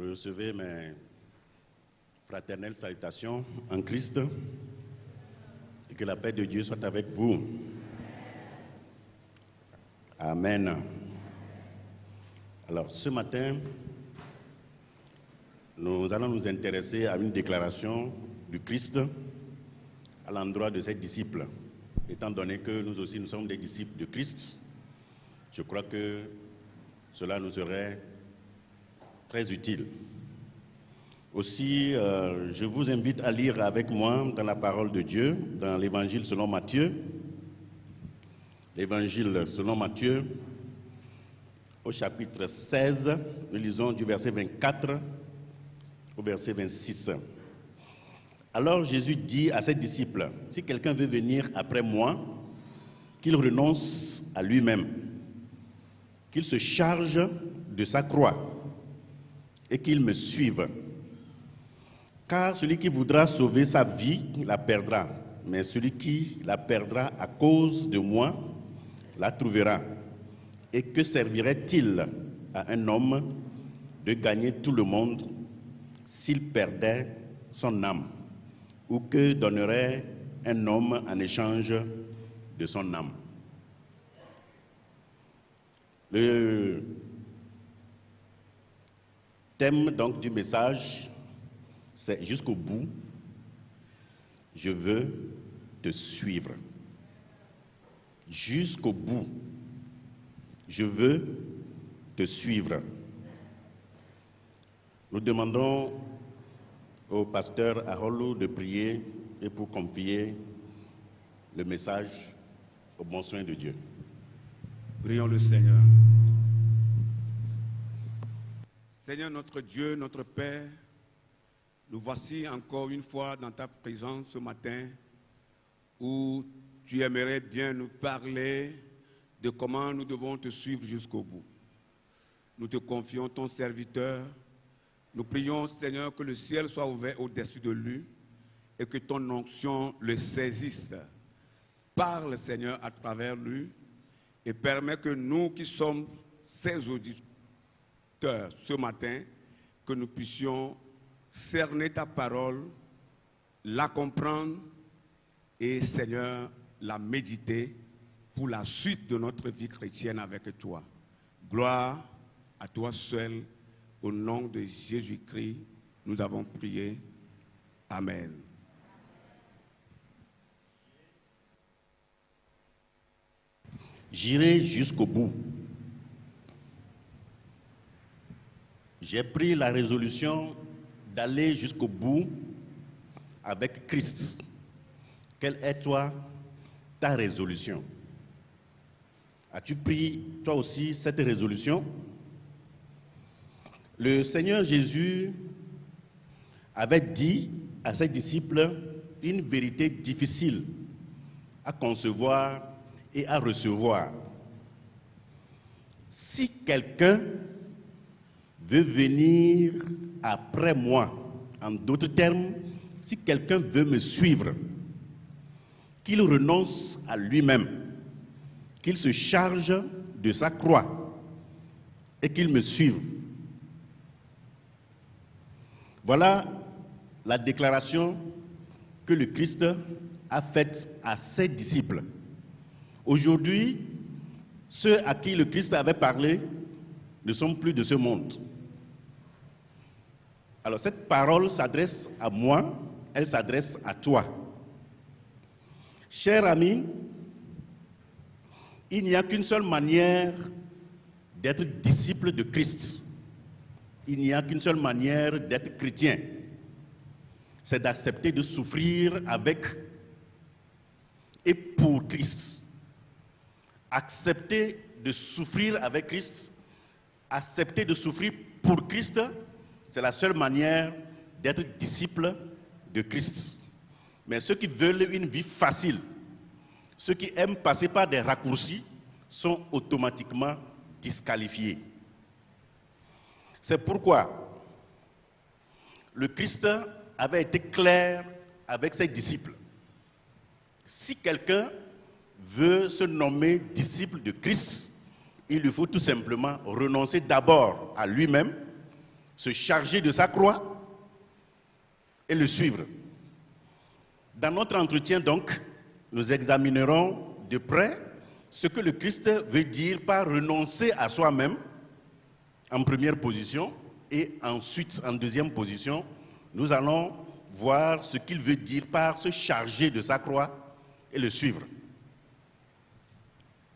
Recevez mes fraternelles salutations en Christ et que la paix de Dieu soit avec vous. Amen. Alors, ce matin, nous allons nous intéresser à une déclaration du Christ à l'endroit de ses disciples. Étant donné que nous aussi, nous sommes des disciples de Christ, je crois que cela nous serait très utile. Aussi, je vous invite à lire avec moi dans la parole de Dieu, dans l'Évangile selon Matthieu. L'Évangile selon Matthieu, au chapitre 16, nous lisons du verset 24 au verset 26. Alors Jésus dit à ses disciples, « Si quelqu'un veut venir après moi, qu'il renonce à lui-même, qu'il se charge de sa croix et qu'il me suive. Car celui qui voudra sauver sa vie la perdra, mais celui qui la perdra à cause de moi la trouvera. Et que servirait-il à un homme de gagner tout le monde s'il perdait son âme? Ou que donnerait un homme en échange de son âme? » Le thème donc du message, c'est jusqu'au bout, je veux te suivre. Jusqu'au bout, je veux te suivre. Nous demandons au pasteur Aholo de prier et pour confier le message au bon soin de Dieu. Prions le Seigneur. Seigneur notre Dieu, notre Père, nous voici encore une fois dans ta présence ce matin où tu aimerais bien nous parler de comment nous devons te suivre jusqu'au bout. Nous te confions ton serviteur. Nous prions, Seigneur, que le ciel soit ouvert au-dessus de lui et que ton onction le saisisse. Parle, Seigneur, à travers lui et permets que nous qui sommes ses auditeurs ce matin, que nous puissions cerner ta parole, la comprendre et, Seigneur, la méditer pour la suite de notre vie chrétienne avec toi. Gloire à toi seul. Au nom de Jésus-Christ, nous avons prié. Amen. J'irai jusqu'au bout. J'ai pris la résolution d'aller jusqu'au bout avec Christ. Quelle est, toi, ta résolution? As-tu pris, toi aussi, cette résolution? Le Seigneur Jésus avait dit à ses disciples une vérité difficile à concevoir et à recevoir. Si quelqu'un veut venir après moi, en d'autres termes, si quelqu'un veut me suivre, qu'il renonce à lui-même, qu'il se charge de sa croix et qu'il me suive. Voilà la déclaration que le Christ a faite à ses disciples. Aujourd'hui, ceux à qui le Christ avait parlé ne sont plus de ce monde. Alors cette parole s'adresse à moi, elle s'adresse à toi. Cher ami, il n'y a qu'une seule manière d'être disciple de Christ. Il n'y a qu'une seule manière d'être chrétien. C'est d'accepter de souffrir avec et pour Christ. Accepter de souffrir avec Christ, accepter de souffrir pour Christ, c'est la seule manière d'être disciple de Christ. Mais ceux qui veulent une vie facile, ceux qui aiment passer par des raccourcis, sont automatiquement disqualifiés. C'est pourquoi le Christ avait été clair avec ses disciples. Si quelqu'un veut se nommer disciple de Christ, il lui faut tout simplement renoncer d'abord à lui-même, se charger de sa croix et le suivre. Dans notre entretien, donc, nous examinerons de près ce que le Christ veut dire par renoncer à soi-même en première position, et ensuite, en deuxième position, nous allons voir ce qu'il veut dire par se charger de sa croix et le suivre.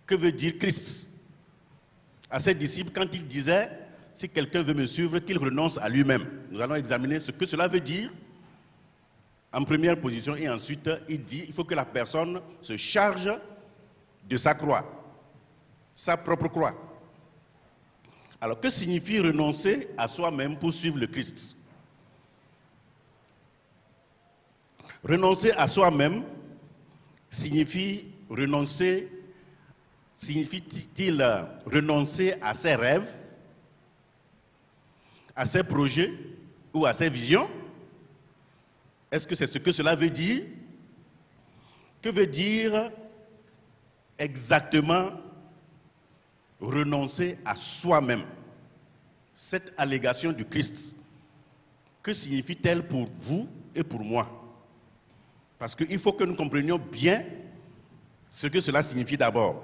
Que veut dire Christ à ses disciples quand il disait « Si quelqu'un veut me suivre, qu'il renonce à lui-même ». Nous allons examiner ce que cela veut dire en première position, et ensuite il dit il faut que la personne se charge de sa croix, sa propre croix. Alors que signifie renoncer à soi-même pour suivre le Christ? Renoncer à soi-même signifie-t-il renoncer à ses rêves, à ses projets ou à ses visions? Est-ce que c'est ce que cela veut dire? Que veut dire exactement renoncer à soi-même? Cette allégation du Christ, que signifie-t-elle pour vous et pour moi? Parce qu'il faut que nous comprenions bien ce que cela signifie d'abord.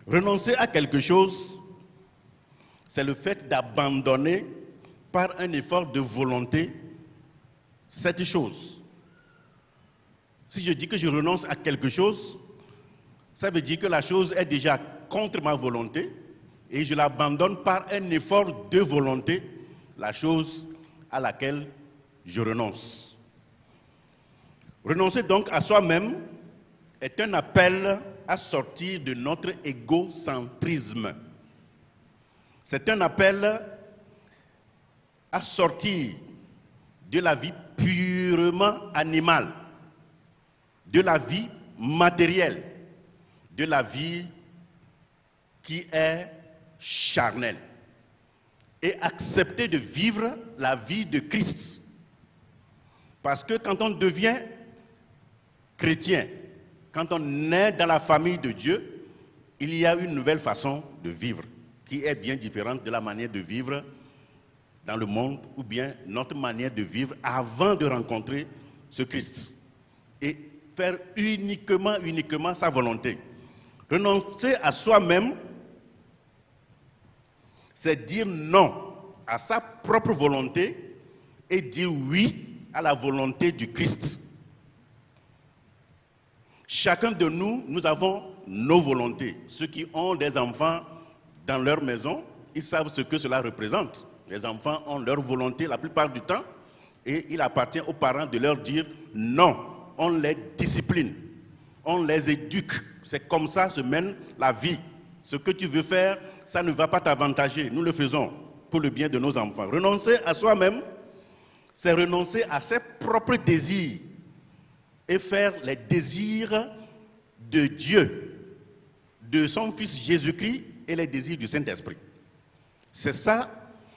Renoncer à quelque chose, c'est le fait d'abandonner par un effort de volonté cette chose. Si je dis que je renonce à quelque chose, ça veut dire que la chose est déjà contre ma volonté et je l'abandonne par un effort de volonté, la chose à laquelle je renonce. Renoncer donc à soi-même est un appel à sortir de notre égocentrisme. C'est un appel à sortir de la vie purement animale, de la vie matérielle, de la vie qui est charnelle, et accepter de vivre la vie de Christ. Parce que quand on devient chrétien, quand on est dans la famille de Dieu, il y a une nouvelle façon de vivre qui est bien différente de la manière de vivre dans le monde, ou bien notre manière de vivre avant de rencontrer ce Christ. Et faire uniquement sa volonté. Renoncer à soi-même, c'est dire non à sa propre volonté et dire oui à la volonté du Christ. Chacun de nous, nous avons nos volontés. Ceux qui ont des enfants dans leur maison, ils savent ce que cela représente. Les enfants ont leur volonté la plupart du temps et il appartient aux parents de leur dire non. On les discipline, on les éduque. C'est comme ça se mène la vie. Ce que tu veux faire, ça ne va pas t'avantager. Nous le faisons pour le bien de nos enfants. Renoncer à soi-même, c'est renoncer à ses propres désirs et faire les désirs de Dieu, de son Fils Jésus-Christ et les désirs du Saint-Esprit. C'est ça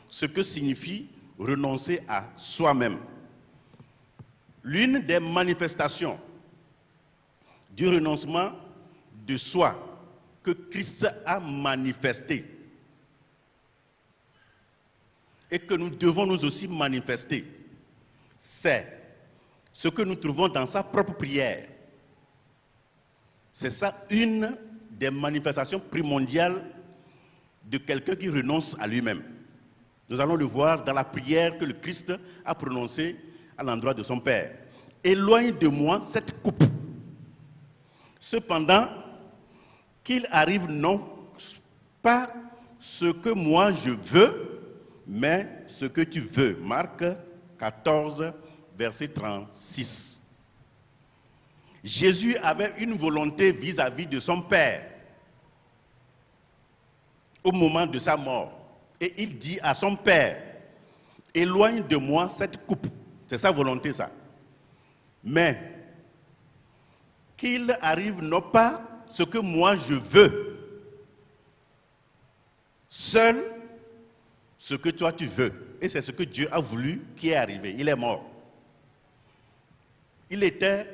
ce que signifie renoncer à soi-même. L'une des manifestations du renoncement de soi que Christ a manifesté et que nous devons nous aussi manifester, c'est ce que nous trouvons dans sa propre prière. C'est ça une des manifestations primordiales de quelqu'un qui renonce à lui-même. Nous allons le voir dans la prière que le Christ a prononcée à l'endroit de son Père. Éloigne de moi cette coupe. Cependant, qu'il arrive non pas ce que moi je veux, mais ce que tu veux. Marc 14, verset 36. Jésus avait une volonté vis-à-vis de son Père au moment de sa mort. Et il dit à son Père, éloigne de moi cette coupe. C'est sa volonté, ça. Mais qu'il arrive non pas ce que moi je veux, seul ce que toi tu veux. Et c'est ce que Dieu a voulu qui est arrivé. Il est mort. Il était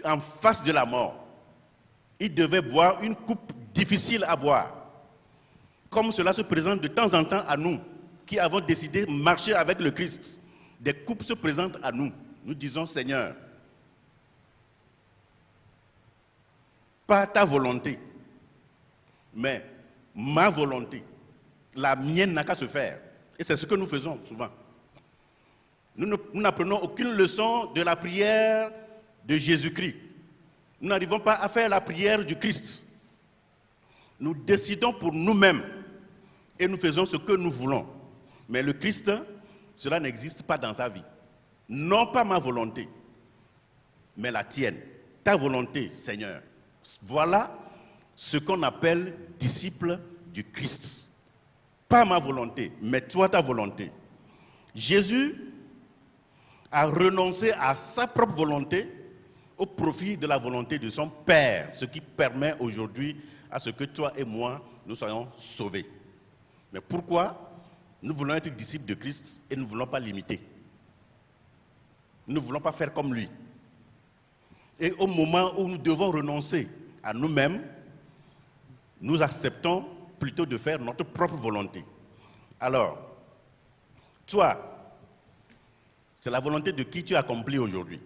en face de la mort. Il devait boire une coupe difficile à boire. Comme cela se présente de temps en temps à nous. qui avons décidé de marcher avec le Christ, des couples se présentent à nous. Nous disons, Seigneur, pas ta volonté, mais ma volonté. La mienne n'a qu'à se faire. Et c'est ce que nous faisons souvent. Nous n'apprenons aucune leçon de la prière de Jésus-Christ. Nous n'arrivons pas à faire la prière du Christ. Nous décidons pour nous-mêmes et nous faisons ce que nous voulons. Mais le Christ, cela n'existe pas dans sa vie. Non pas ma volonté, mais la tienne. Ta volonté, Seigneur. Voilà ce qu'on appelle disciple du Christ. Pas ma volonté, mais toi ta volonté. Jésus a renoncé à sa propre volonté au profit de la volonté de son Père, ce qui permet aujourd'hui à ce que toi et moi, nous soyons sauvés. Mais pourquoi nous voulons être disciples de Christ et nous ne voulons pas l'imiter? Nous ne voulons pas faire comme lui. Et au moment où nous devons renoncer à nous-mêmes, nous acceptons plutôt de faire notre propre volonté. Alors, toi, c'est la volonté de qui tu accomplis aujourd'hui?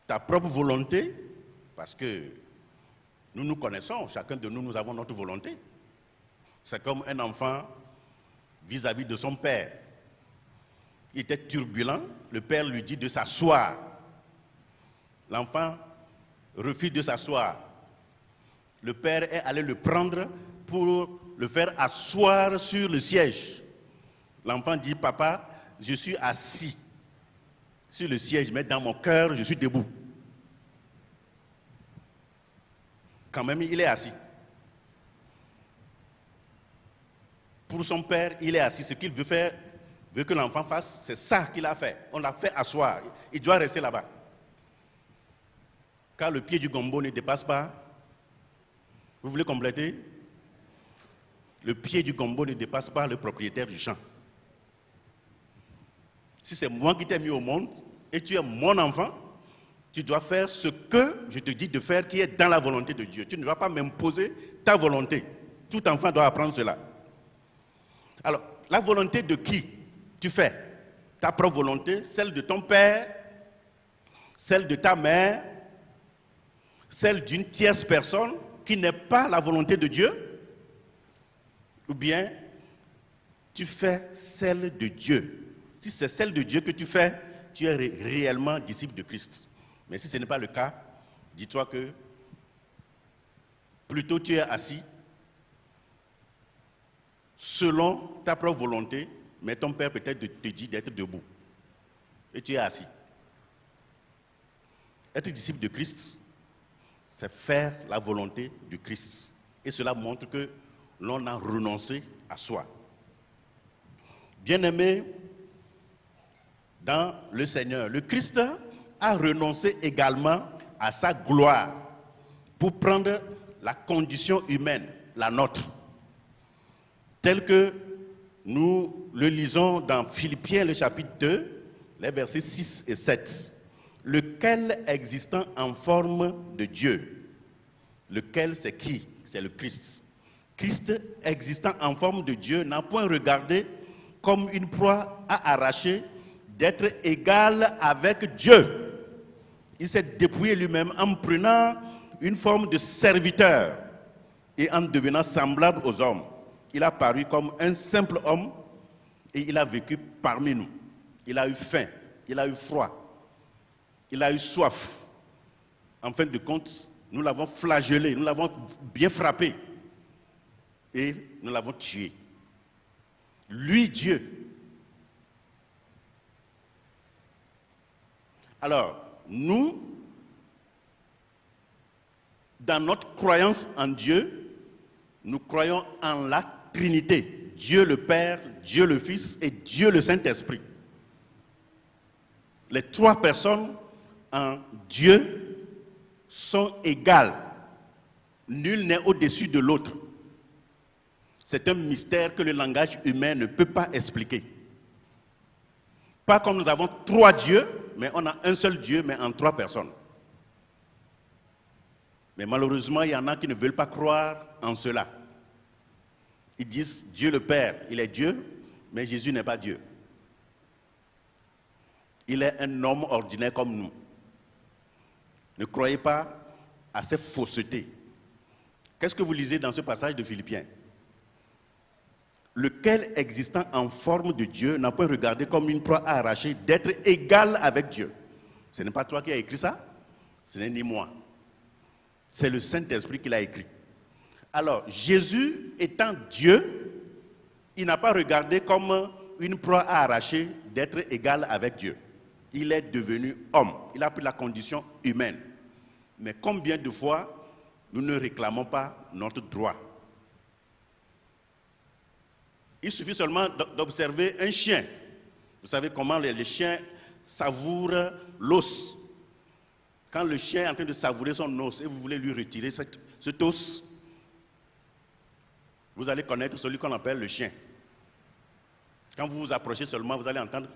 Ta propre volonté, parce que nous nous connaissons, chacun de nous, nous avons notre volonté. C'est comme un enfant vis-à-vis de son père. Il était turbulent, le père lui dit de s'asseoir. L'enfant refuse de s'asseoir. Le père est allé le prendre pour le faire asseoir sur le siège. L'enfant dit, papa, je suis assis sur le siège, mais dans mon cœur, je suis debout. Quand même, il est assis. Pour son père, il est assis. Ce qu'il veut que l'enfant fasse, c'est ça qu'il a fait. On l'a fait asseoir. Il doit rester là-bas. Car le pied du gombo ne dépasse pas. Vous voulez compléter? Le pied du gombo ne dépasse pas le propriétaire du champ. Si c'est moi qui t'ai mis au monde et tu es mon enfant, tu dois faire ce que je te dis de faire qui est dans la volonté de Dieu. Tu ne dois pas m'imposer ta volonté. Tout enfant doit apprendre cela. Alors, la volonté de qui tu fais? Ta propre volonté, celle de ton père, celle de ta mère, celle d'une tierce personne qui n'est pas la volonté de Dieu? Ou bien tu fais celle de Dieu? Si c'est celle de Dieu que tu fais, tu es réellement disciple de Christ. Mais si ce n'est pas le cas, dis-toi que plutôt tu es assis selon ta propre volonté, mais ton père peut-être te dit d'être debout. Et tu es assis. Être disciple de Christ, c'est faire la volonté du Christ. Et cela montre que l'on a renoncé à soi. Bien-aimé dans le Seigneur, le Christ a renoncé également à sa gloire pour prendre la condition humaine, la nôtre, telle que nous le lisons dans Philippiens, le chapitre 2, les versets 6 et 7. Lequel existant en forme de Dieu, lequel c'est qui? C'est le Christ. Christ existant en forme de Dieu n'a point regardé comme une proie à arracher d'être égal avec Dieu. Il s'est dépouillé lui-même en prenant une forme de serviteur et en devenant semblable aux hommes. Il a paru comme un simple homme et il a vécu parmi nous. Il a eu faim, il a eu froid, il a eu soif. En fin de compte, nous l'avons flagellé, nous l'avons bien frappé et nous l'avons tué. Lui, Dieu. Alors, nous, dans notre croyance en Dieu, nous croyons en la Trinité. Dieu le Père, Dieu le Fils et Dieu le Saint-Esprit. Les trois personnes en Dieu sont égales. Nul n'est au-dessus de l'autre. C'est un mystère que le langage humain ne peut pas expliquer. Pas comme nous avons trois dieux, mais on a un seul Dieu, mais en trois personnes. Mais malheureusement, il y en a qui ne veulent pas croire en cela. Ils disent Dieu le Père, il est Dieu, mais Jésus n'est pas Dieu. Il est un homme ordinaire comme nous. Ne croyez pas à ces faussetés. Qu'est-ce que vous lisez dans ce passage de Philippiens? Lequel existant en forme de Dieu n'a pas regardé comme une proie à arracher d'être égal avec Dieu. Ce n'est pas toi qui as écrit ça, ce n'est ni moi. C'est le Saint-Esprit qui l'a écrit. Alors, Jésus étant Dieu, il n'a pas regardé comme une proie à arracher d'être égal avec Dieu. Il est devenu homme. Il a pris la condition humaine. Mais combien de fois nous ne réclamons pas notre droit? Il suffit seulement d'observer un chien. Vous savez comment les chiens savourent l'os. Quand le chien est en train de savourer son os et vous voulez lui retirer cet os, vous allez connaître celui qu'on appelle le chien. Quand vous vous approchez seulement, vous allez entendre.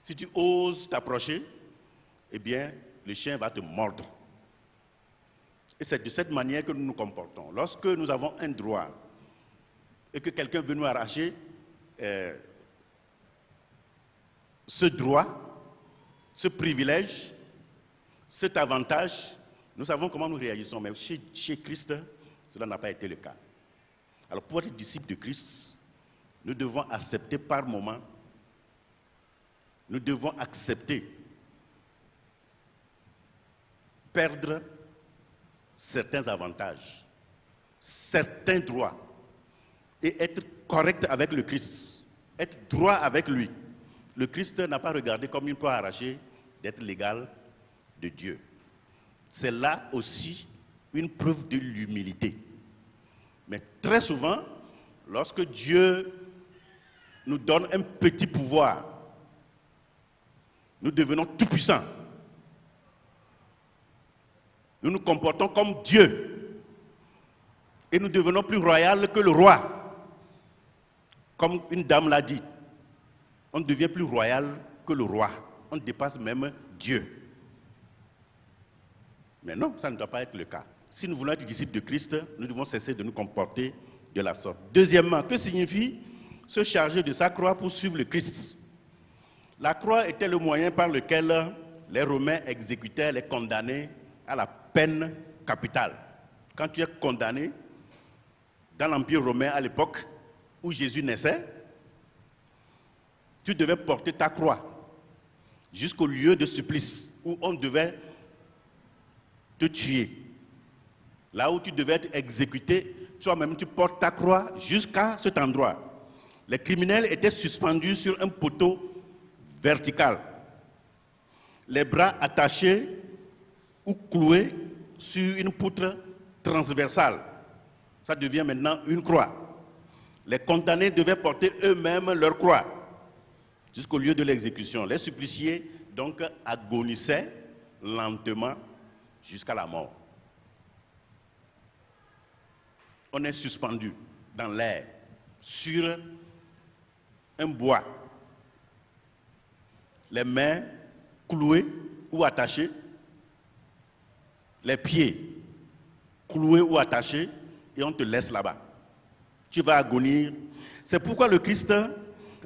Si tu oses t'approcher, eh bien, le chien va te mordre. Et c'est de cette manière que nous nous comportons. Lorsque nous avons un droit et que quelqu'un veut nous arracher ce droit, ce privilège, cet avantage, nous savons comment nous réagissons. Mais chez Christ, cela n'a pas été le cas. Alors pour être disciples de Christ, nous devons accepter par moment, nous devons accepter perdre certains avantages, certains droits, et être correct avec le Christ, être droit avec lui. Le Christ n'a pas regardé comme une proie arrachée d'être l'égal de Dieu. C'est là aussi une preuve de l'humilité. Mais très souvent, lorsque Dieu nous donne un petit pouvoir, nous devenons tout-puissants. Nous nous comportons comme Dieu. Et nous devenons plus royaux que le roi. Comme une dame l'a dit, on devient plus royal que le roi. On dépasse même Dieu. Mais non, ça ne doit pas être le cas. Si nous voulons être disciples de Christ, nous devons cesser de nous comporter de la sorte. Deuxièmement, que signifie se charger de sa croix pour suivre le Christ? La croix était le moyen par lequel les Romains exécutaient les condamnés à la peine capitale. Quand tu es condamné dans l'Empire romain à l'époque où Jésus naissait, tu devais porter ta croix jusqu'au lieu de supplice où on devait te tuer. Là où tu devais être exécuté, toi-même tu portes ta croix jusqu'à cet endroit. Les criminels étaient suspendus sur un poteau vertical, les bras attachés ou cloués sur une poutre transversale. Ça devient maintenant une croix. Les condamnés devaient porter eux-mêmes leur croix jusqu'au lieu de l'exécution. Les suppliciés donc agonissaient lentement jusqu'à la mort. On est suspendu dans l'air sur un bois, les mains clouées ou attachées, les pieds cloués ou attachés, et on te laisse là-bas. Tu vas agonir. C'est pourquoi le Christ,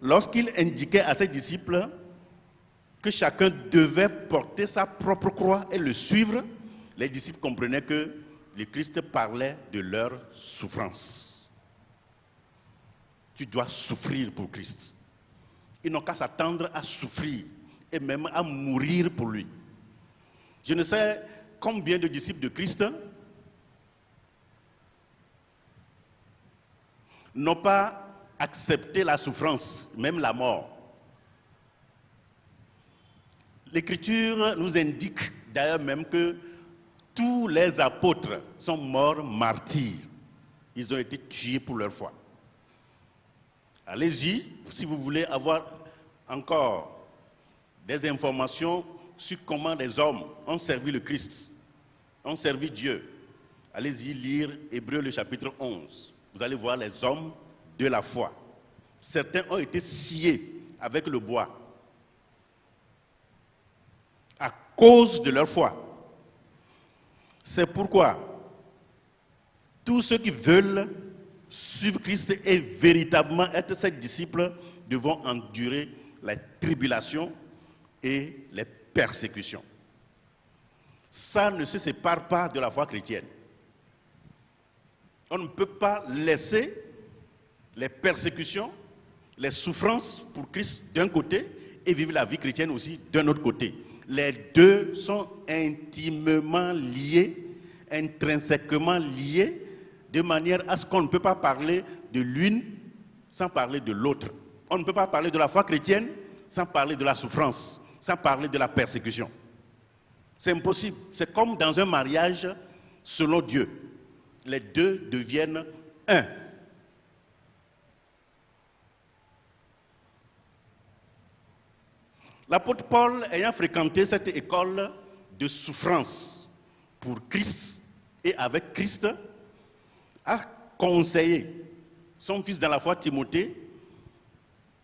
lorsqu'il indiquait à ses disciples que chacun devait porter sa propre croix et le suivre, les disciples comprenaient que le Christ parlait de leur souffrance. Tu dois souffrir pour Christ. Ils n'ont qu'à s'attendre à souffrir et même à mourir pour lui. Je ne sais combien de disciples de Christ n'ont pas accepté la souffrance, même la mort. L'Écriture nous indique d'ailleurs même que tous les apôtres sont morts martyrs. Ils ont été tués pour leur foi. Allez-y, si vous voulez avoir encore des informations sur comment les hommes ont servi le Christ, ont servi Dieu. Allez-y lire Hébreux le chapitre 11. Vous allez voir les hommes de la foi. Certains ont été sciés avec le bois à cause de leur foi. C'est pourquoi Tous ceux qui veulent suivre Christ et véritablement être ses disciples devront endurer les tribulations et les persécutions. Ça ne se sépare pas de la foi chrétienne. On ne peut pas laisser les persécutions, les souffrances pour Christ d'un côté et vivre la vie chrétienne aussi d'un autre côté. Les deux sont intimement liés, intrinsèquement liés, de manière à ce qu'on ne peut pas parler de l'une sans parler de l'autre. On ne peut pas parler de la foi chrétienne sans parler de la souffrance, sans parler de la persécution. C'est impossible. C'est comme dans un mariage selon Dieu. Les deux deviennent un. L'apôtre Paul, ayant fréquenté cette école de souffrance pour Christ et avec Christ, a conseillé son fils dans la foi Timothée,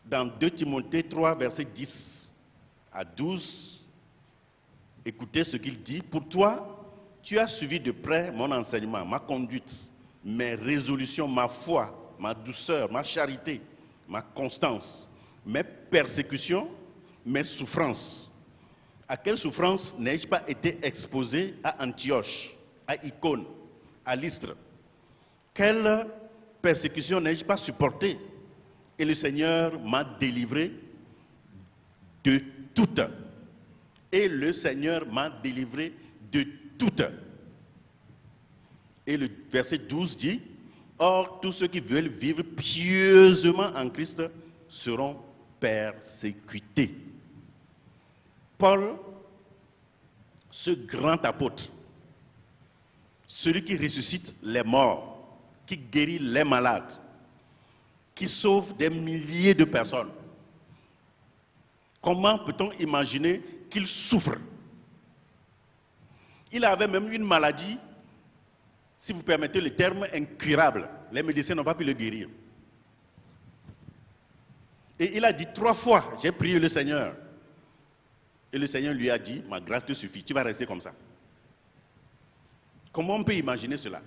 dans 2 Timothée 3, versets 10 à 12. Écoutez ce qu'il dit. Pour toi, tu as suivi de près mon enseignement, ma conduite, mes résolutions, ma foi, ma douceur, ma charité, ma constance, mes persécutions, mes souffrances. À quelle souffrance n'ai-je pas été exposé à Antioche, à Icône, à Lystre? Quelle persécution n'ai-je pas supporté? Et le Seigneur m'a délivré de toutes. Et le Seigneur m'a délivré de toutes. Et le verset 12 dit, or tous ceux qui veulent vivre pieusement en Christ seront persécutés. Paul, ce grand apôtre, celui qui ressuscite les morts, qui guérit les malades, qui sauve des milliers de personnes, comment peut-on imaginer qu'il souffre? Il avait même une maladie, si vous permettez le terme, incurable. Les médecins n'ont pas pu le guérir. Et il a dit 3 fois, j'ai prié le Seigneur. Et le Seigneur lui a dit, ma grâce te suffit, tu vas rester comme ça. Comment on peut imaginer cela?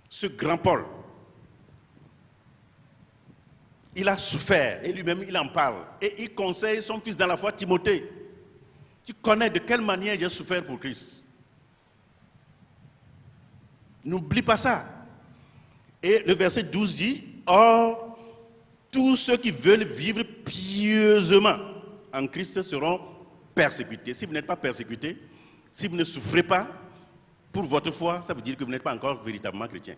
Ce grand Paul, il a souffert et lui-même il en parle. Et il conseille son fils dans la foi, Timothée. Tu connais de quelle manière j'ai souffert pour Christ. N'oublie pas ça. Et le verset 12 dit, or, tous ceux qui veulent vivre pieusement en Christ seront persécutés. Si vous n'êtes pas persécutés, si vous ne souffrez pas pour votre foi, ça veut dire que vous n'êtes pas encore véritablement chrétien.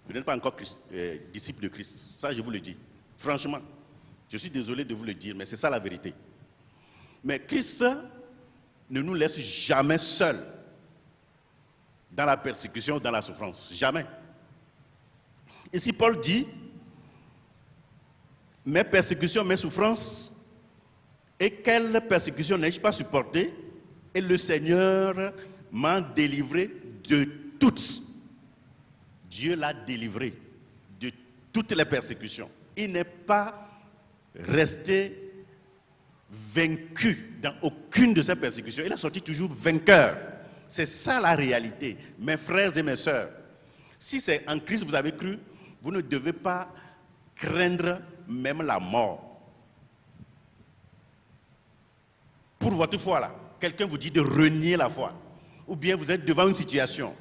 Vous n'êtes pas encore disciple de Christ. Ça, je vous le dis. Franchement, je suis désolé de vous le dire, mais c'est ça la vérité. Mais Christ ne nous laisse jamais seuls dans la persécution, dans la souffrance. Jamais. Ici, Paul dit, mes persécutions, mes souffrances, et quelle persécution n'ai-je pas supportée? Et le Seigneur m'a délivré de toutes. Dieu l'a délivré de toutes les persécutions. Il n'est pas resté vaincu dans aucune de ces persécutions. Il a sorti toujours vainqueur. C'est ça la réalité. Mes frères et mes sœurs, si c'est en Christ que vous avez cru, vous ne devez pas craindre même la mort. Pour votre foi là, quelqu'un vous dit de renier la foi. Ou bien vous êtes devant une situation.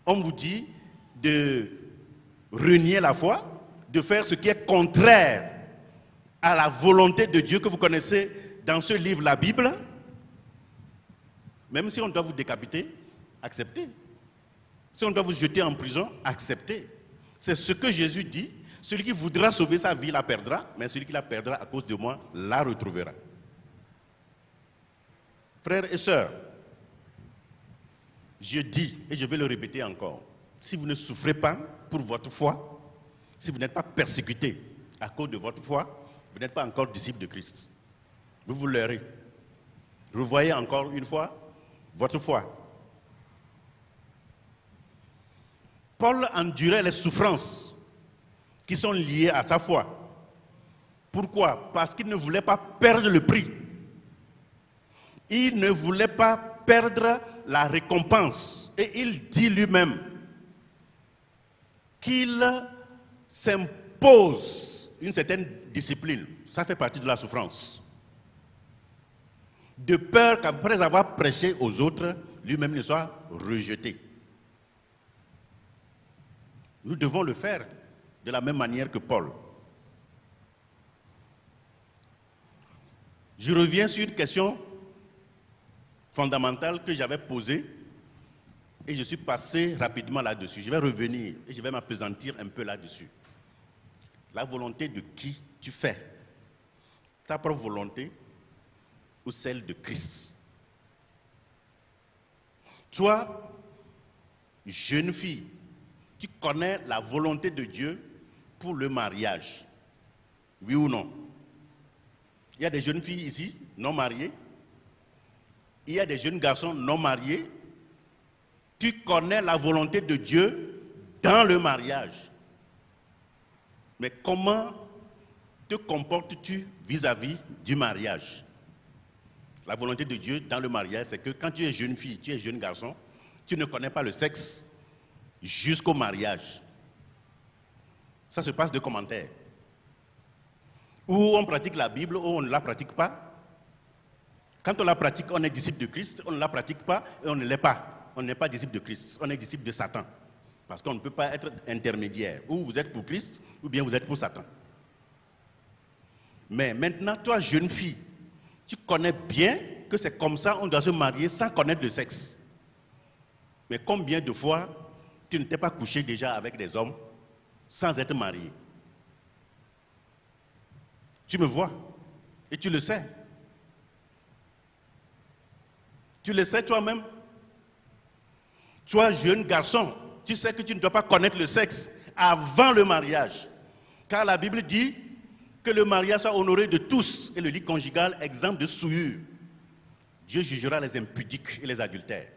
On vous dit de renier la foi, de faire ce qui est contraire à la volonté de Dieu que vous connaissez dans ce livre, la Bible. Même si on doit vous décapiter, acceptez. Si on doit vous jeter en prison, acceptez. C'est ce que Jésus dit. Celui qui voudra sauver sa vie la perdra, mais celui qui la perdra à cause de moi la retrouvera. Frères et sœurs, je dis, et je vais le répéter encore, si vous ne souffrez pas pour votre foi, si vous n'êtes pas persécuté à cause de votre foi, vous n'êtes pas encore disciple de Christ. Vous vous leurrez. Revoyez encore une fois votre foi. Paul endurait les souffrances qui sont liées à sa foi. Pourquoi? Parce qu'il ne voulait pas perdre le prix. Il ne voulait pas perdre la récompense Et il dit lui-même qu'il s'impose une certaine discipline. Ça fait partie de la souffrance. De peur qu'après avoir prêché aux autres, lui-même ne soit rejeté. Nous devons le faire de la même manière que Paul. Je reviens sur une question fondamentale que j'avais posée et je suis passé rapidement là-dessus. Je vais revenir et je vais m'appesantir un peu là-dessus. La volonté de qui tu fais? Ta propre volonté ou celle de Christ? Toi, jeune fille, tu connais la volonté de Dieu pour le mariage? Oui ou non? Il y a des jeunes filles ici, non mariées. Il y a des jeunes garçons non mariés. Tu connais la volonté de Dieu dans le mariage. Mais comment te comportes-tu vis-à-vis du mariage? La volonté de Dieu dans le mariage, c'est que quand tu es jeune fille, tu es jeune garçon, tu ne connais pas le sexe jusqu'au mariage. Ça se passe de commentaires. Ou on pratique la Bible, ou on ne la pratique pas. Quand on la pratique, on est disciple de Christ, on ne la pratique pas et on ne l'est pas. On n'est pas disciple de Christ, on est disciple de Satan. Parce qu'on ne peut pas être intermédiaire. Ou vous êtes pour Christ, ou bien vous êtes pour Satan. Mais maintenant, toi, jeune fille, tu connais bien que c'est comme ça on doit se marier sans connaître le sexe. Mais combien de fois tu ne t'es pas couché déjà avec des hommes sans être marié? Tu me vois et tu le sais. Tu le sais toi-même. Toi, jeune garçon, tu sais que tu ne dois pas connaître le sexe avant le mariage. Car la Bible dit que le mariage soit honoré de tous et le lit conjugal exempt de souillure. Dieu jugera les impudiques et les adultères.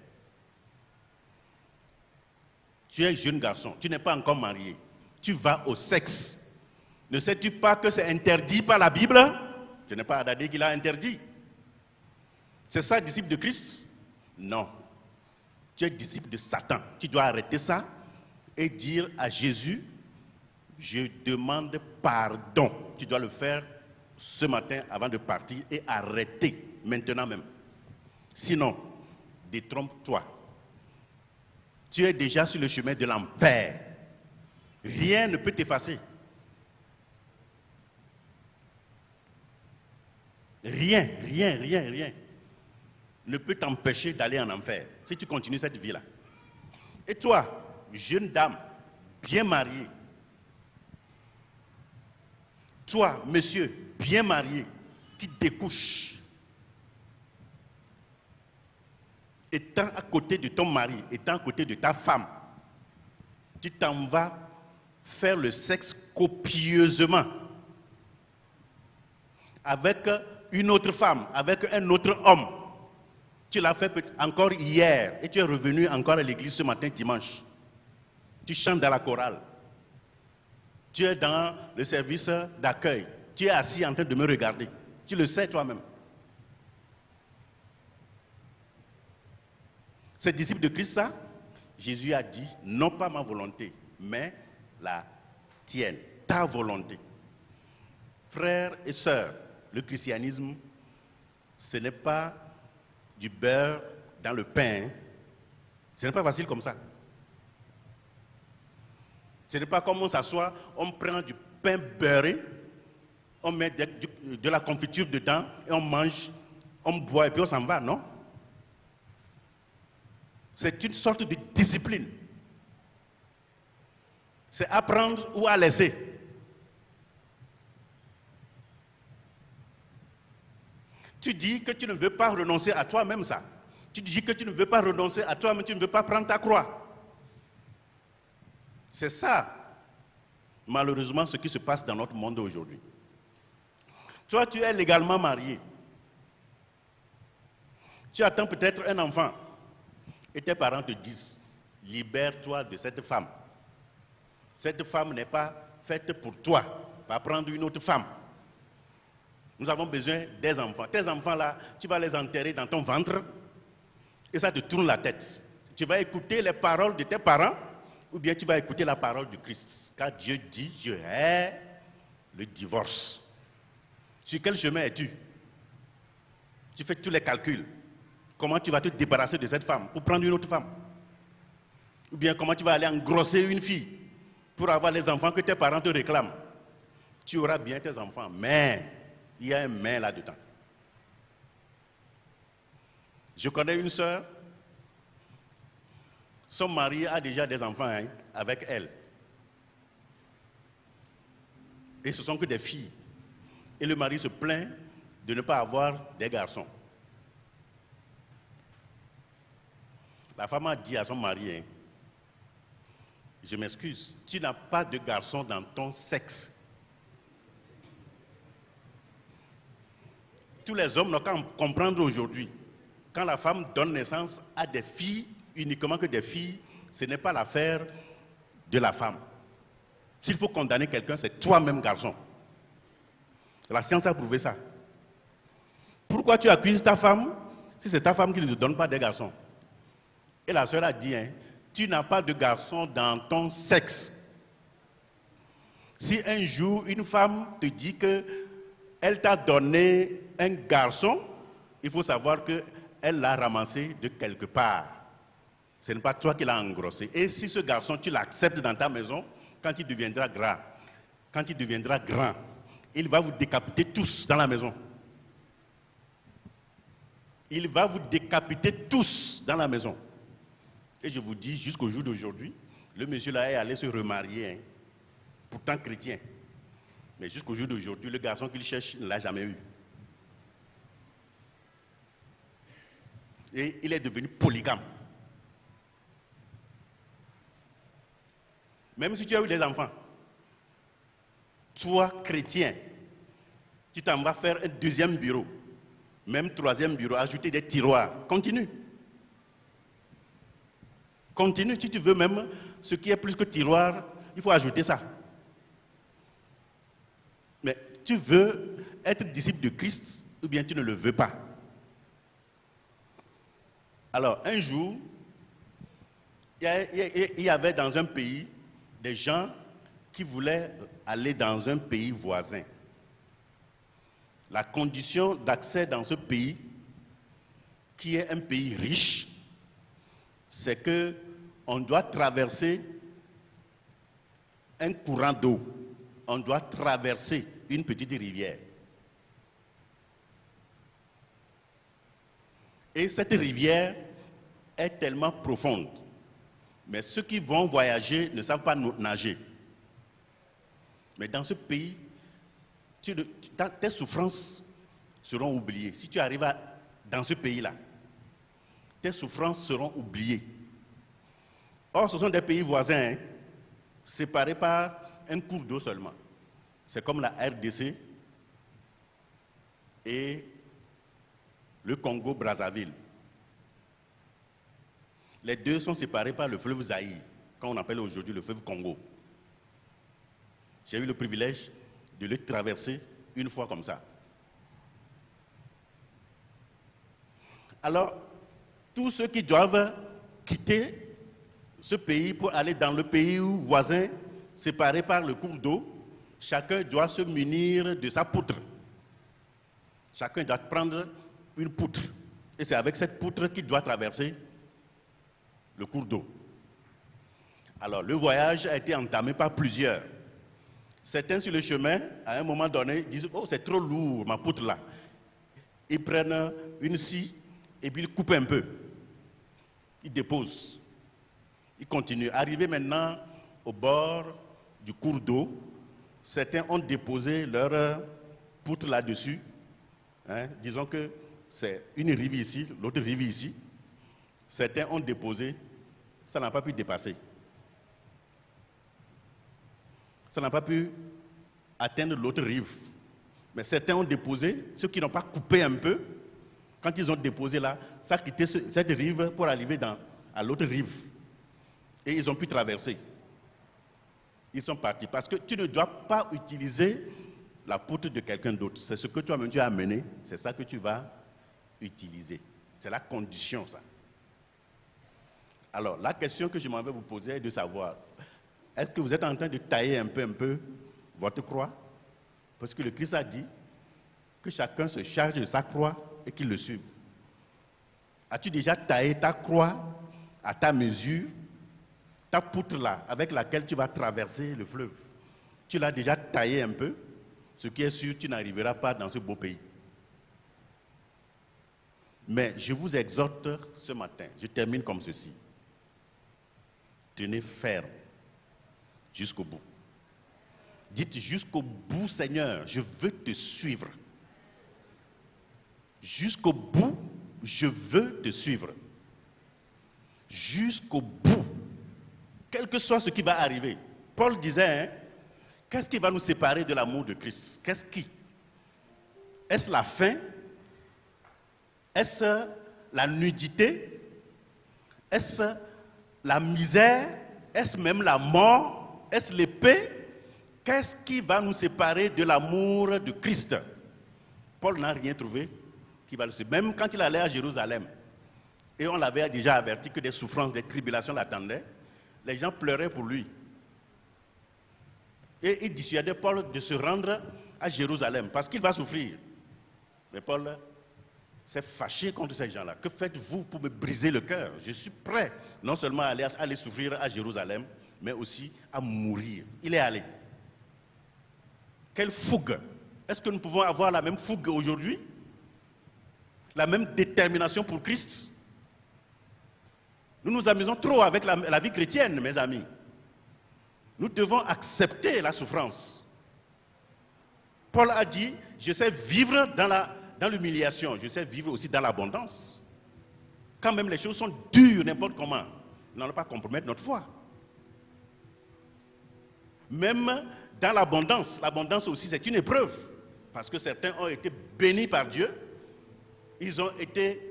Tu es jeune garçon, tu n'es pas encore marié. Tu vas au sexe. Ne sais-tu pas que c'est interdit par la Bible? Ce n'est pas Adadé qui l'a interdit. C'est ça, disciple de Christ? Non. Tu es disciple de Satan. Tu dois arrêter ça et dire à Jésus, je demande pardon. Tu dois le faire ce matin avant de partir et arrêter maintenant même. Sinon, détrompe-toi. Tu es déjà sur le chemin de l'enfer. Rien ne peut t'effacer. Rien ne peut t'empêcher d'aller en enfer si tu continues cette vie-là. Et toi, jeune dame, bien mariée, toi, monsieur, bien marié, qui découche, étant à côté de ton mari, étant à côté de ta femme, tu t'en vas faire le sexe copieusement avec une autre femme, avec un autre homme. Tu l'as fait encore hier et tu es revenu encore à l'église ce matin dimanche. Tu chantes dans la chorale. Tu es dans le service d'accueil. Tu es assis en train de me regarder. Tu le sais toi-même. C'est disciple de Christ ça? Jésus a dit, non pas ma volonté, mais la tienne, ta volonté. Frères et sœurs, le christianisme, ce n'est pas du beurre dans le pain. Ce n'est pas facile comme ça. Ce n'est pas comme on s'assoit, on prend du pain beurré, on met de la confiture dedans et on mange, on boit et puis on s'en va, non? C'est une sorte de discipline. C'est apprendre ou à laisser. Tu dis que tu ne veux pas renoncer à toi-même ça. Tu dis que tu ne veux pas renoncer à toi-même, tu ne veux pas prendre ta croix. C'est ça, malheureusement, ce qui se passe dans notre monde aujourd'hui. Toi, tu es légalement marié. Tu attends peut-être un enfant. Et tes parents te disent, libère-toi de cette femme. Cette femme n'est pas faite pour toi. Va prendre une autre femme. Nous avons besoin des enfants. Tes enfants là, tu vas les enterrer dans ton ventre et ça te tourne la tête. Tu vas écouter les paroles de tes parents ou bien tu vas écouter la parole du Christ. Car Dieu dit, je hais le divorce. Sur quel chemin es-tu? Tu fais tous les calculs. Comment tu vas te débarrasser de cette femme pour prendre une autre femme? Ou bien comment tu vas aller engrosser une fille pour avoir les enfants que tes parents te réclament? Tu auras bien tes enfants, mais il y a un mais là-dedans. Je connais une sœur, son mari a déjà des enfants avec elle. Et ce sont que des filles. Et le mari se plaint de ne pas avoir des garçons. La femme a dit à son mari, je m'excuse, tu n'as pas de garçon dans ton sexe. Tous les hommes n'ont qu'à comprendre aujourd'hui. Quand la femme donne naissance à des filles, uniquement que des filles, ce n'est pas l'affaire de la femme. S'il faut condamner quelqu'un, c'est toi-même, garçon. La science a prouvé ça. Pourquoi tu accuses ta femme si c'est ta femme qui ne te donne pas des garçons? Et la sœur a dit, tu n'as pas de garçon dans ton sexe. Si un jour une femme te dit qu'elle t'a donné un garçon, il faut savoir qu'elle l'a ramassé de quelque part. Ce n'est pas toi qui l'as engrossé. Et si ce garçon, tu l'acceptes dans ta maison, quand il deviendra grand, il va vous décapiter tous dans la maison. Il va vous décapiter tous dans la maison. Et je vous dis, jusqu'au jour d'aujourd'hui, le monsieur là est allé se remarier, pourtant chrétien. Mais jusqu'au jour d'aujourd'hui, le garçon qu'il cherche ne l'a jamais eu. Et il est devenu polygame. Même si tu as eu des enfants, toi, chrétien, tu t'en vas faire un deuxième bureau, même troisième bureau, ajouter des tiroirs. Continue. Continue, si tu veux même ce qui est plus que tiroir, il faut ajouter ça. Mais tu veux être disciple de Christ ou bien tu ne le veux pas? Alors, un jour, il y avait dans un pays des gens qui voulaient aller dans un pays voisin. La condition d'accès dans ce pays, qui est un pays riche, c'est qu'on doit traverser un courant d'eau. On doit traverser une petite rivière. Et cette rivière est tellement profonde. Mais ceux qui vont voyager ne savent pas nager. Mais dans ce pays, tes souffrances seront oubliées. Si tu arrives dans ce pays-là, tes souffrances seront oubliées. Or, ce sont des pays voisins, séparés par un cours d'eau seulement. C'est comme la RDC et le Congo-Brazzaville. Les deux sont séparés par le fleuve Zaïre, qu'on appelle aujourd'hui le fleuve Congo. J'ai eu le privilège de le traverser une fois comme ça. Alors, tous ceux qui doivent quitter ce pays pour aller dans le pays voisin, séparé par le cours d'eau, chacun doit se munir de sa poutre. Chacun doit prendre une poutre. Et c'est avec cette poutre qu'il doit traverser le cours d'eau. Alors, le voyage a été entamé par plusieurs. Certains sur le chemin, à un moment donné, disent « Oh, c'est trop lourd, ma poutre là ». Ils prennent une scie et puis ils coupent un peu. Ils déposent. Ils continuent. Arrivés maintenant au bord du cours d'eau, certains ont déposé leur poutre là-dessus. Disons que c'est une rive ici, l'autre rive ici. Certains ont déposé, ça n'a pas pu dépasser. Ça n'a pas pu atteindre l'autre rive. Mais certains ont déposé, ceux qui n'ont pas coupé un peu, quand ils ont déposé là, ça a quitté cette rive pour arriver à l'autre rive. Et ils ont pu traverser. Ils sont partis. Parce que tu ne dois pas utiliser la poutre de quelqu'un d'autre. C'est ce que toi-même tu as amené, c'est ça que tu vas utiliser. C'est la condition, ça. Alors, la question que je m'en vais vous poser est de savoir, est-ce que vous êtes en train de tailler un peu votre croix? Parce que le Christ a dit que chacun se charge de sa croix et qu'il le suive. As-tu déjà taillé ta croix à ta mesure, ta poutre là, avec laquelle tu vas traverser le fleuve? Tu l'as déjà taillé un peu? Ce qui est sûr, tu n'arriveras pas dans ce beau pays. Mais je vous exhorte ce matin, je termine comme ceci. Tenez ferme jusqu'au bout. Dites jusqu'au bout, Seigneur, je veux te suivre. Jusqu'au bout, je veux te suivre. Jusqu'au bout. Quel que soit ce qui va arriver. Paul disait, qu'est-ce qui va nous séparer de l'amour de Christ? Qu'est-ce qui? Est-ce la faim? Est-ce la nudité? Est-ce la misère? Est-ce même la mort? Est-ce l'épée? Qu'est-ce qui va nous séparer de l'amour de Christ? Paul n'a rien trouvé qui va le séparer. Même quand il allait à Jérusalem, et on l'avait déjà averti que des souffrances, des tribulations l'attendaient, les gens pleuraient pour lui. Et il dissuadait Paul de se rendre à Jérusalem parce qu'il va souffrir. Mais Paul s'est fâché contre ces gens-là. Que faites-vous pour me briser le cœur? Je suis prêt non seulement à aller souffrir à Jérusalem, mais aussi à mourir. Il est allé. Quelle fougue! Est-ce que nous pouvons avoir la même fougue aujourd'hui? La même détermination pour Christ? Nous nous amusons trop avec la vie chrétienne, mes amis. Nous devons accepter la souffrance. Paul a dit, je sais vivre dans l'humiliation, je sais vivre aussi dans l'abondance. Quand même les choses sont dures, n'importe comment, nous n'allons pas compromettre notre foi. Même dans l'abondance aussi c'est une épreuve. Parce que certains ont été bénis par Dieu, ils ont été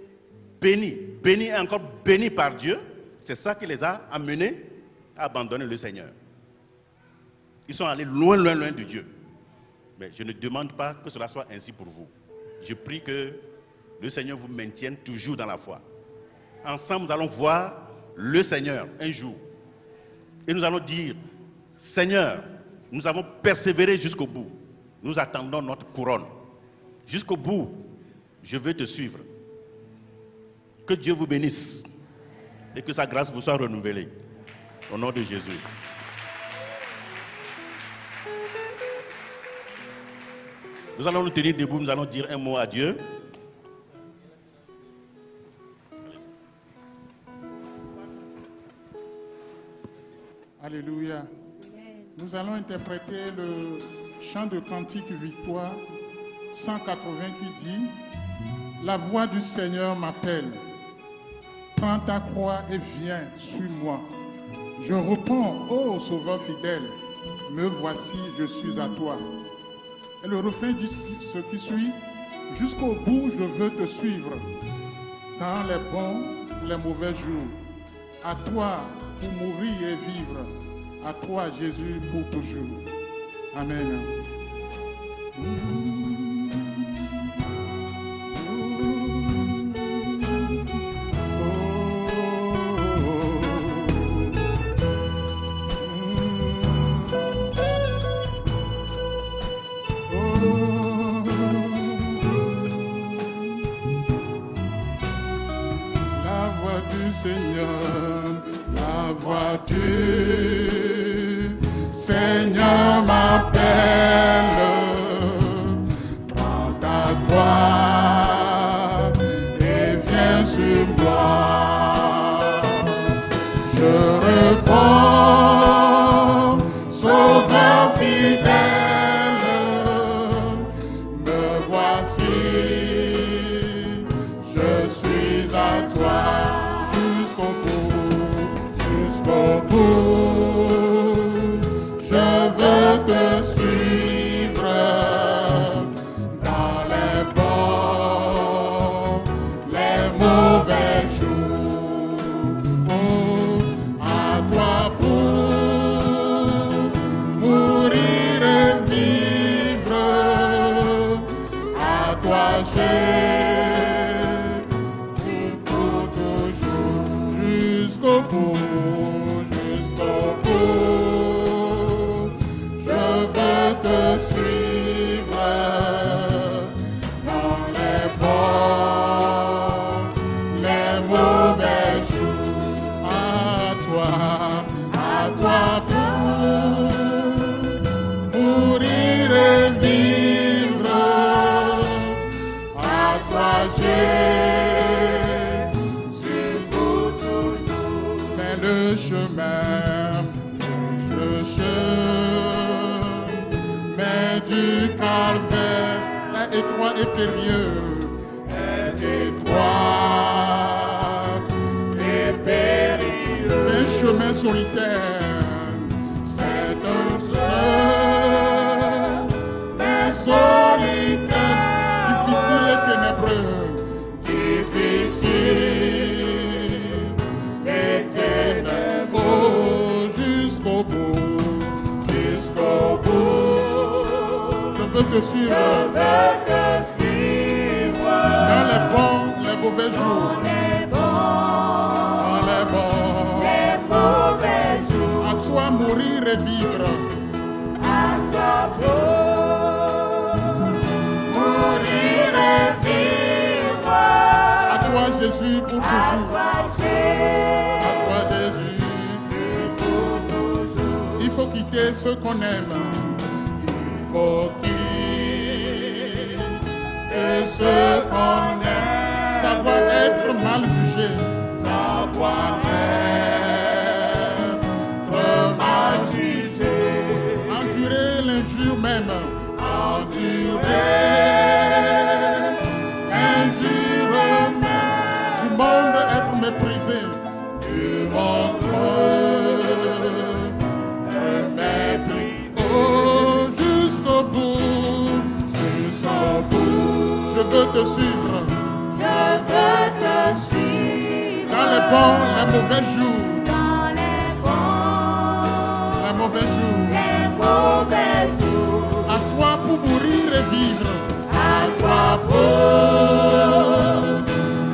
bénis et encore bénis par Dieu. C'est ça qui les a amenés à abandonner le Seigneur. Ils sont allés loin de Dieu. Mais je ne demande pas que cela soit ainsi pour vous. Je prie que le Seigneur vous maintienne toujours dans la foi. Ensemble, nous allons voir le Seigneur un jour. Et nous allons dire, Seigneur, nous avons persévéré jusqu'au bout. Nous attendons notre couronne. Jusqu'au bout, je veux te suivre. Que Dieu vous bénisse et que sa grâce vous soit renouvelée. Au nom de Jésus. Nous allons nous tenir debout, nous allons dire un mot à Dieu. Alléluia. Nous allons interpréter le chant de cantique victoire 180 qui dit « La voix du Seigneur m'appelle. Prends ta croix et viens, suis-moi. Je réponds, ô Sauveur fidèle, me voici, je suis à toi. » Et le refrain dit ce qui suit, « Jusqu'au bout, je veux te suivre, dans les bons, les mauvais jours. À toi pour mourir et vivre, à toi Jésus pour toujours. » Amen. Seigneur, la voix du Seigneur m'appelle. Prends ta croix et viens sur moi. Je réponds, Sauveur fidèle, me voici, je suis à toi. Jusqu'au bout, je veux te suivre dans les bons, les mauvais jours. Oh, à toi pour mourir et vivre, à toi Jésus pour toujours, jusqu'au bout. vivre. À toi Jésus pour toujours. Mais le chemin du calvaire est étroit et périlleux. Est étroit et périlleux. C'est un chemin solitaire. C'est un chemin solitaire, difficile et ténébreux. Difficile et ténébreux. Jusqu'au bout, jusqu'au bout. Je veux te suivre. Dans les bons, les mauvais jours. Dans les bons, les mauvais jours. À toi mourir et vivre. À toi mourir et vivre. À toi Jésus pour toujours. À toi Jésus pour toujours. Il faut quitter ce qu'on aime. Faut quitter ce qu'on aime, savoir être mal jugé, savoir être mal jugé, endurer l'injure même, endurer l'injure même, du monde être méprisé, du monde méprisé. Jusqu'au bout, je veux te suivre. Je veux te suivre. Dans les bons, les mauvais jours. Dans les bons, les mauvais jours. Les mauvais jours. À toi pour mourir et vivre. À toi pour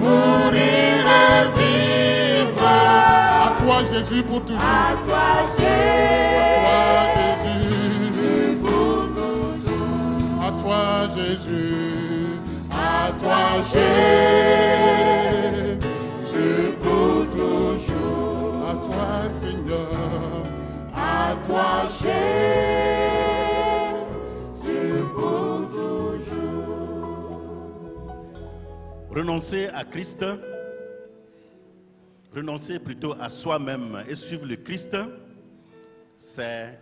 mourir et vivre. À toi Jésus pour toujours. À toi Jésus. À toi Jésus, à toi Jésus pour toujours, à toi Seigneur, à toi Jésus pour toujours. Renoncer à Christ, renoncer plutôt à soi-même et suivre le Christ, c'est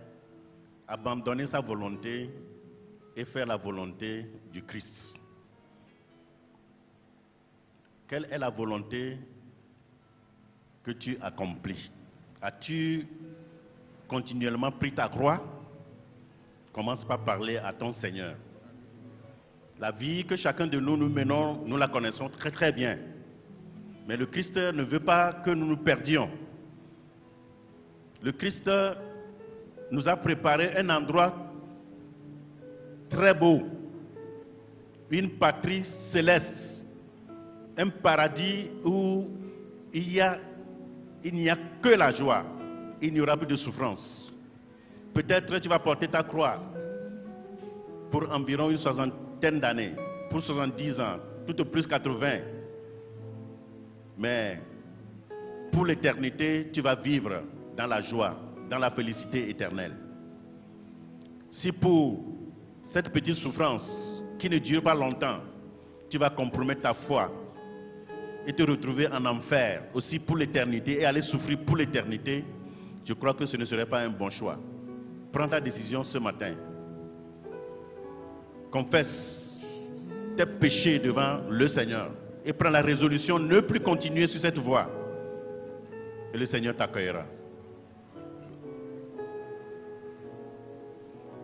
abandonner sa volonté et faire la volonté du Christ. Quelle est la volonté que tu accomplis? As-tu continuellement pris ta croix? Commence par parler à ton Seigneur. La vie que chacun de nous menons, nous la connaissons très très bien. Mais le Christ ne veut pas que nous nous perdions. Le Christ nous a préparé un endroit très beau, une patrie céleste, un paradis où il n'y a que la joie, il n'y aura plus de souffrance. Peut-être tu vas porter ta croix pour environ une soixantaine d'années, pour 70 ans, tout au plus 80. Mais pour l'éternité, tu vas vivre dans la joie, dans la félicité éternelle. Si pour cette petite souffrance qui ne dure pas longtemps, tu vas compromettre ta foi et te retrouver en enfer aussi pour l'éternité et aller souffrir pour l'éternité, je crois que ce ne serait pas un bon choix. Prends ta décision ce matin. Confesse tes péchés devant le Seigneur et prends la résolution de ne plus continuer sur cette voie. Et le Seigneur t'accueillera.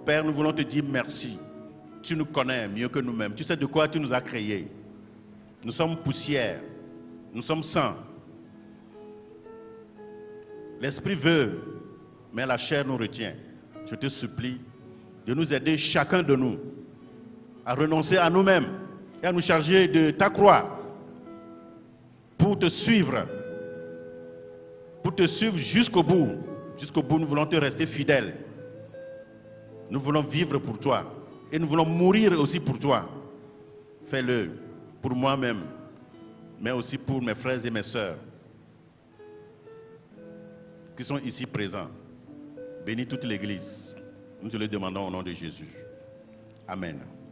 Père, nous voulons te dire merci. Tu nous connais mieux que nous-mêmes. Tu sais de quoi tu nous as créés. Nous sommes poussière. Nous sommes sang. L'esprit veut, mais la chair nous retient. Je te supplie de nous aider, chacun de nous, à renoncer à nous-mêmes et à nous charger de ta croix pour te suivre jusqu'au bout. Jusqu'au bout, nous voulons te rester fidèles. Nous voulons vivre pour toi et nous voulons mourir aussi pour toi. Fais-le pour moi-même, mais aussi pour mes frères et mes sœurs qui sont ici présents. Bénis toute l'Église. Nous te le demandons au nom de Jésus. Amen.